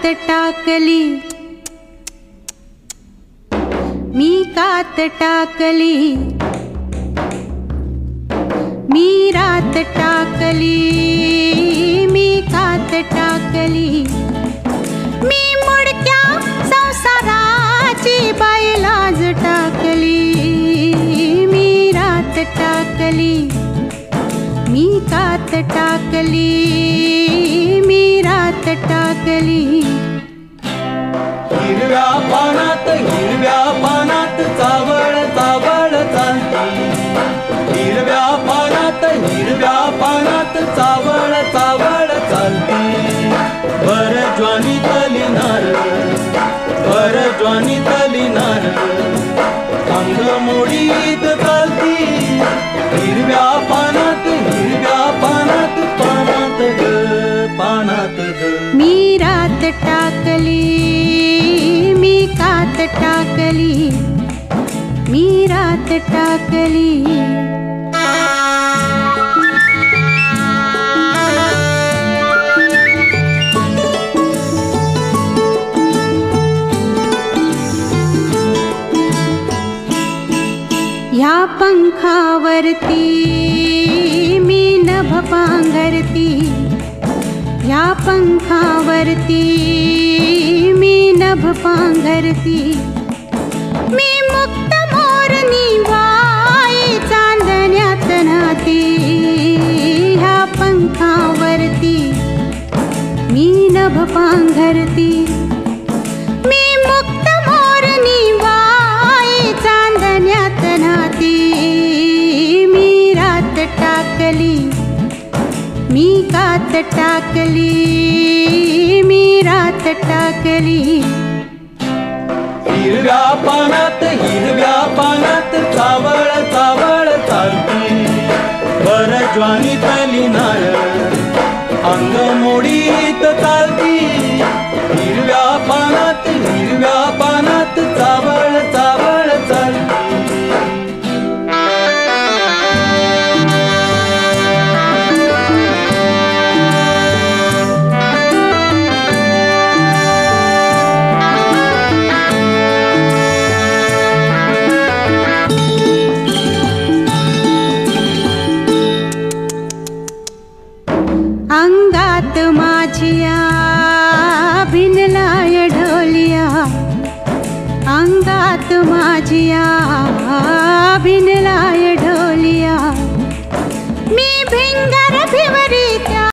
टाकली, मी कात टाकली, मी रात टाकली, मी कात टाकली, मी मुडक्या संसाराची बाई लाज टाकली, मी रात टाकली, मी कात टाकली, मी रात टाकली। हिरव्या पानात चावळ चावळ चालती, हिरव्या पानात चावळ चावळ चालती। भर ज्वानीतली नार अंग मोडीत चालती। हिरव्या पानात पानात ग मी रात टाकली, मी कात टाकली, मी रात टाकली। या पंखावरती मी नभ पांघरती, या पंखावरती मी नभ पांघरती। मी मुक्त मोरनी बाई चांदण्यात नाती, ह्या पंखावरती मी नभ पांघरती। मी मुक्त मोरनी बाई चांदण्यात नाती। मी रात टाकली, मी कात टाकली, मी रात टाकली। हिरव्या पानात चावळ चावळ चालती। भर ज्वानीतली नार अंग मोडीत चालती। हिरव्या पानात चावळ चावळ चालती। अंगात माझिया भिनलाय ढोलिया, अंगात माझिया भिनलाय ढोलिया। मी भिंगर भिवरी